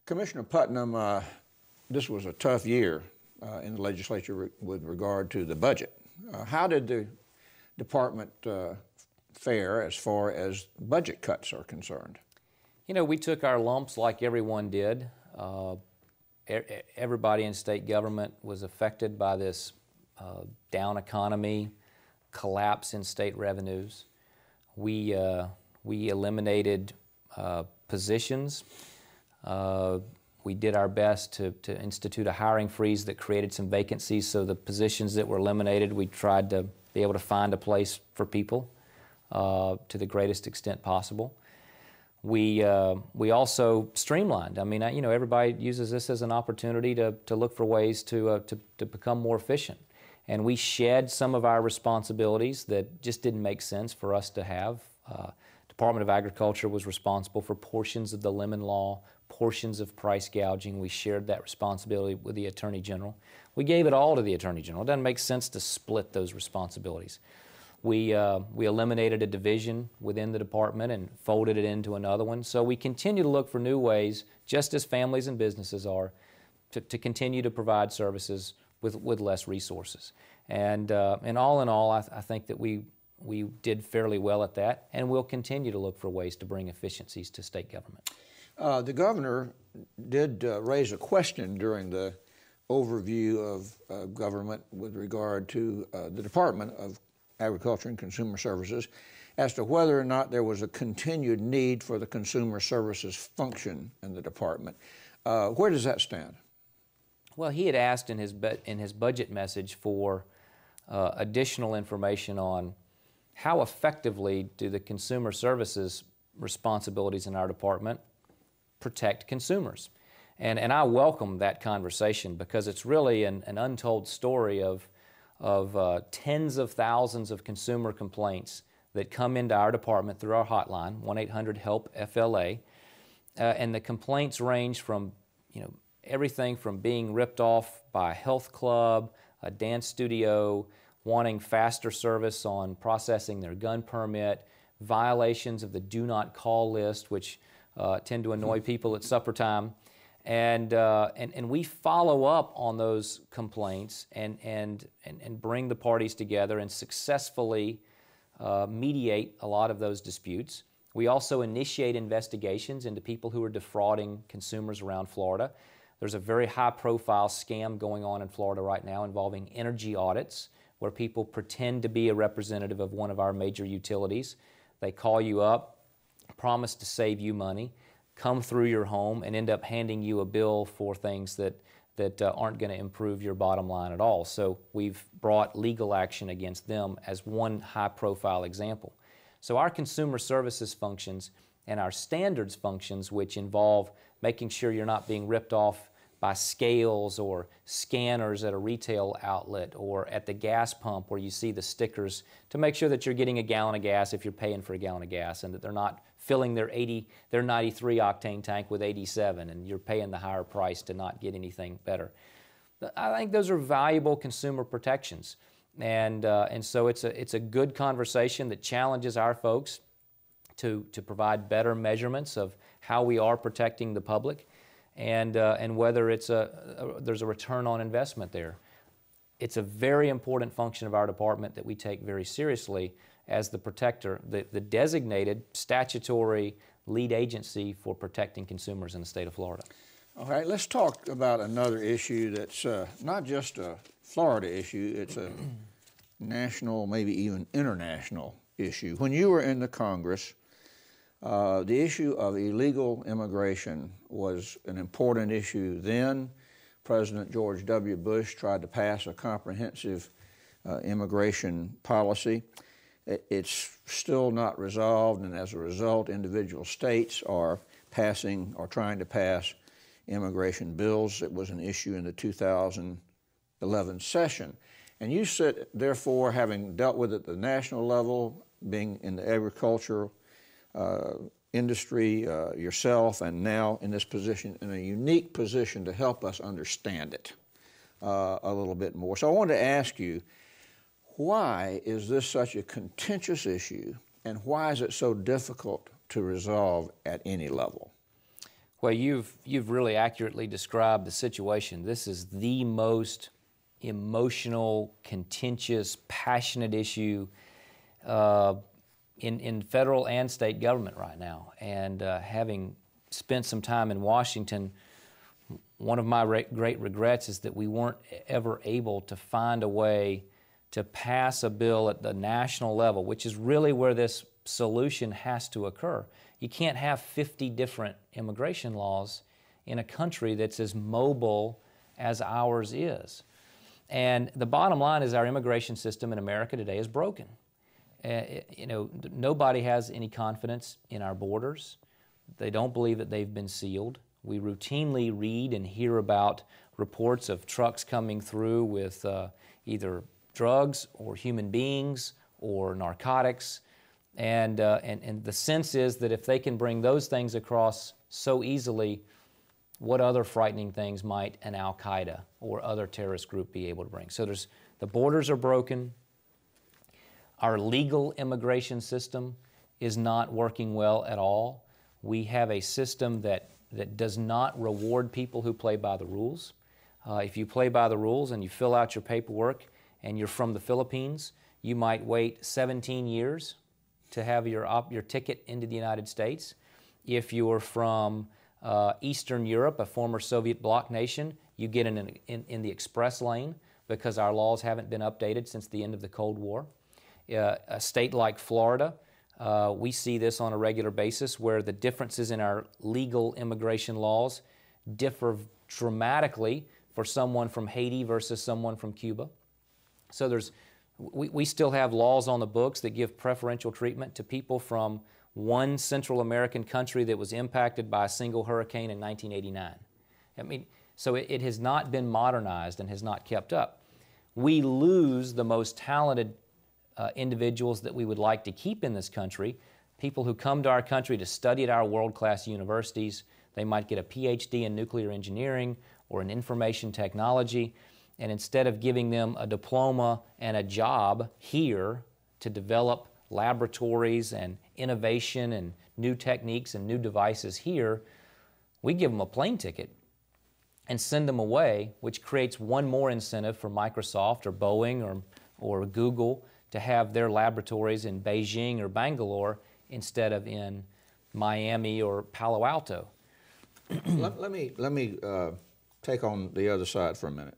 Commissioner Putnam, this was a tough year in the legislature with regard to the budget. How did the department fare as far as budget cuts are concerned? You know, we took our lumps like everyone did. Everybody in state government was affected by this down economy, collapse in state revenues. We eliminated positions. We did our best to institute a hiring freeze that created some vacancies, so the positions that were eliminated, we tried to be able to find a place for people to the greatest extent possible. We also streamlined. I mean, you know, everybody uses this as an opportunity to look for ways to become more efficient. And we shed some of our responsibilities that just didn't make sense for us to have. Department of Agriculture was responsible for portions of the lemon law, portions of price gouging. We shared that responsibility with the Attorney General. We gave it all to the Attorney General. It doesn't make sense to split those responsibilities. We eliminated a division within the department and folded it into another one. So we continue to look for new ways, just as families and businesses are, to continue to provide services with less resources. And all in all, I think that we did fairly well at that, and we'll continue to look for ways to bring efficiencies to state government. The governor did raise a question during the overview of government with regard to the Department of Agriculture and Consumer Services as to whether or not there was a continued need for the consumer services function in the department. Where does that stand? Well, he had asked in his budget message for additional information on how effectively do the consumer services responsibilities in our department protect consumers. And I welcome that conversation because it's really an untold story of tens of thousands of consumer complaints that come into our department through our hotline, 1-800-HELP-FLA. And the complaints range from, you know, everything from being ripped off by a health club, a dance studio, wanting faster service on processing their gun permit, violations of the do not call list, which tend to annoy people at supper time. And we follow up on those complaints and bring the parties together and successfully mediate a lot of those disputes. We also initiate investigations into people who are defrauding consumers around Florida. There's a very high-profile scam going on in Florida right now involving energy audits, where people pretend to be a representative of one of our major utilities. They call you up, promise to save you money, come through your home, and end up handing you a bill for things that aren't going to improve your bottom line at all. So we've brought legal action against them as one high-profile example. So our consumer services functions and our standards functions, which involve making sure you're not being ripped off by scales or scanners at a retail outlet or at the gas pump where you see the stickers to make sure that you're getting a gallon of gas if you're paying for a gallon of gas, and that they're not filling their 93 octane tank with 87 and you're paying the higher price to not get anything better. I think those are valuable consumer protections, and so it's a good conversation that challenges our folks to provide better measurements of how we are protecting the public. And whether there's a return on investment there. It's a very important function of our department that we take very seriously as the protector, the designated statutory lead agency for protecting consumers in the state of Florida. All right, let's talk about another issue that's not just a Florida issue, it's a national, maybe even international issue. When you were in the Congress, the issue of illegal immigration was an important issue then. President George W. Bush tried to pass a comprehensive immigration policy. It's still not resolved, and as a result, individual states are passing or trying to pass immigration bills. It was an issue in the 2011 session. And you said, therefore, having dealt with it at the national level, being in the agriculture industry yourself, and now in this position, in a unique position to help us understand it a little bit more. So I wanted to ask you, why is this such a contentious issue, and why is it so difficult to resolve at any level? Well, you've really accurately described the situation. This is the most emotional, contentious, passionate issue in federal and state government right now. And having spent some time in Washington, one of my great regrets is that we weren't ever able to find a way to pass a bill at the national level, which is really where this solution has to occur. You can't have 50 different immigration laws in a country that's as mobile as ours is. And the bottom line is our immigration system in America today is broken. Nobody has any confidence in our borders. They don't believe that they've been sealed. We routinely read and hear about reports of trucks coming through with either drugs or human beings or narcotics. And the sense is that if they can bring those things across so easily, what other frightening things might an Al-Qaeda or other terrorist group be able to bring? So the borders are broken. Our legal immigration system is not working well at all. We have a system that does not reward people who play by the rules. If you play by the rules and you fill out your paperwork and you're from the Philippines, you might wait 17 years to have your ticket into the United States. If you're from Eastern Europe, a former Soviet bloc nation, you get in the express lane because our laws haven't been updated since the end of the Cold War. A state like Florida, we see this on a regular basis where the differences in our legal immigration laws differ dramatically for someone from Haiti versus someone from Cuba. So we still have laws on the books that give preferential treatment to people from one Central American country that was impacted by a single hurricane in 1989. I mean, so it has not been modernized and has not kept up. We lose the most talented individuals that we would like to keep in this country, people who come to our country to study at our world-class universities. They might get a PhD in nuclear engineering or in information technology, and instead of giving them a diploma and a job here to develop laboratories and innovation and new techniques and new devices here, we give them a plane ticket and send them away, which creates one more incentive for Microsoft or Boeing or Google to have their laboratories in Beijing or Bangalore instead of in Miami or Palo Alto. Let me take on the other side for a minute.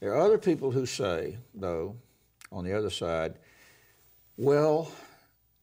There are other people who say, though, on the other side, well,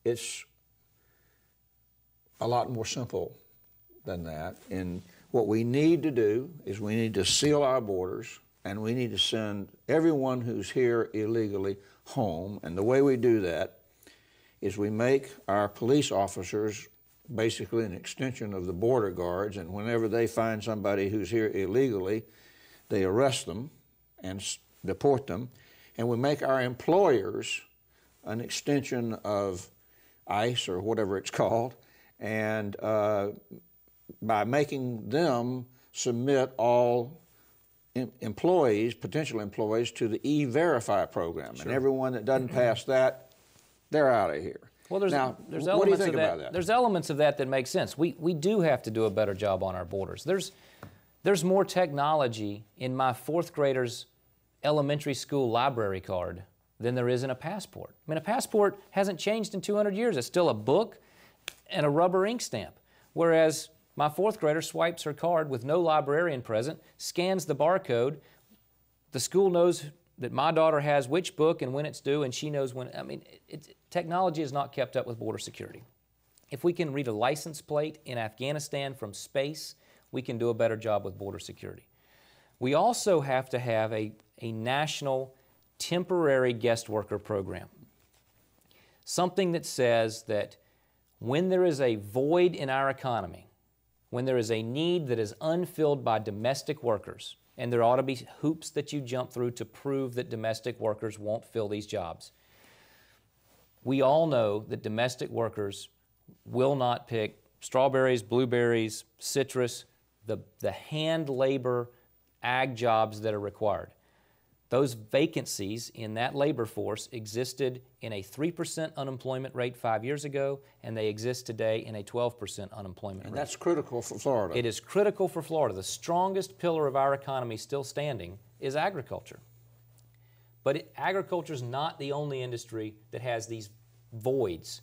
it's a lot more simple than that. And what we need to do is we need to seal our borders and we need to send everyone who's here illegally home. And the way we do that is we make our police officers basically an extension of the border guards, and whenever they find somebody who's here illegally, they arrest them and deport them. And we make our employers an extension of ICE or whatever it's called, and by making them submit all employees, potential employees, to the E-Verify program. Sure. And everyone that doesn't pass that, they're out of here. Well, there's what elements do you think of that, about that? There's elements of that make sense. We do have to do a better job on our borders. There's more technology in my fourth grader's elementary school library card than there is in a passport. I mean, a passport hasn't changed in 200 years. It's still a book and a rubber ink stamp. Whereas my fourth grader swipes her card with no librarian present, scans the barcode. The school knows that my daughter has which book and when it's due, and she knows when. I mean, technology has not kept up with border security. If we can read a license plate in Afghanistan from space, we can do a better job with border security. We also have to have a national temporary guest worker program. Something that says that when there is a void in our economy, when there is a need that is unfilled by domestic workers, and there ought to be hoops that you jump through to prove that domestic workers won't fill these jobs. We all know that domestic workers will not pick strawberries, blueberries, citrus, the hand labor ag jobs that are required. Those vacancies in that labor force existed in a 3% unemployment rate 5 years ago, and they exist today in a 12% unemployment rate. And that's critical for Florida. It is critical for Florida. The strongest pillar of our economy still standing is agriculture. But agriculture is not the only industry that has these voids.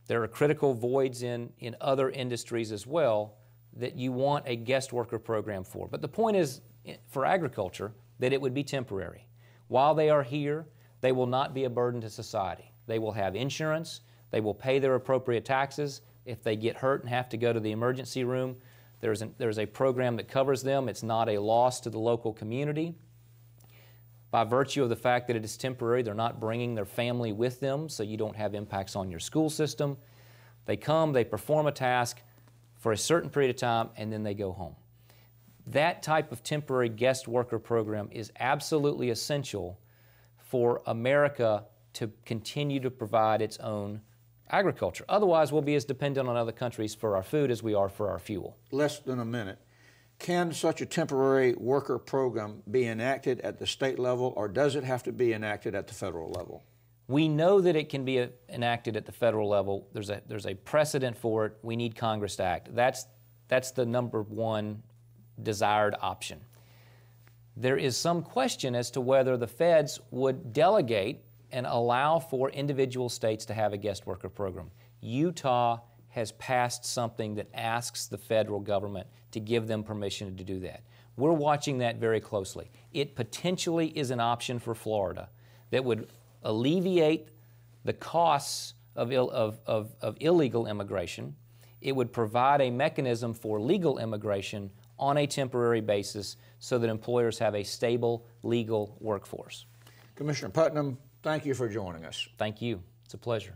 There are critical voids in other industries as well that you want a guest worker program for. But the point is, for agriculture, that it would be temporary. While they are here, they will not be a burden to society. They will have insurance, they will pay their appropriate taxes. If they get hurt and have to go to the emergency room, there's a program that covers them. It's not a loss to the local community. By virtue of the fact that it is temporary, they're not bringing their family with them, so you don't have impacts on your school system. They come, they perform a task for a certain period of time, and then they go home. That type of temporary guest worker program is absolutely essential for America to continue to provide its own agriculture. Otherwise, we'll be as dependent on other countries for our food as we are for our fuel. Less than a minute. Can such a temporary worker program be enacted at the state level, or does it have to be enacted at the federal level? We know that it can be enacted at the federal level. There's a precedent for it. We need Congress to act. That's the number one desired option. There is some question as to whether the feds would delegate and allow for individual states to have a guest worker program. Utah has passed something that asks the federal government to give them permission to do that. We're watching that very closely. It potentially is an option for Florida that would alleviate the costs of illegal immigration. It would provide a mechanism for legal immigration on a temporary basis so that employers have a stable legal workforce. Commissioner Putnam, thank you for joining us. Thank you. It's a pleasure.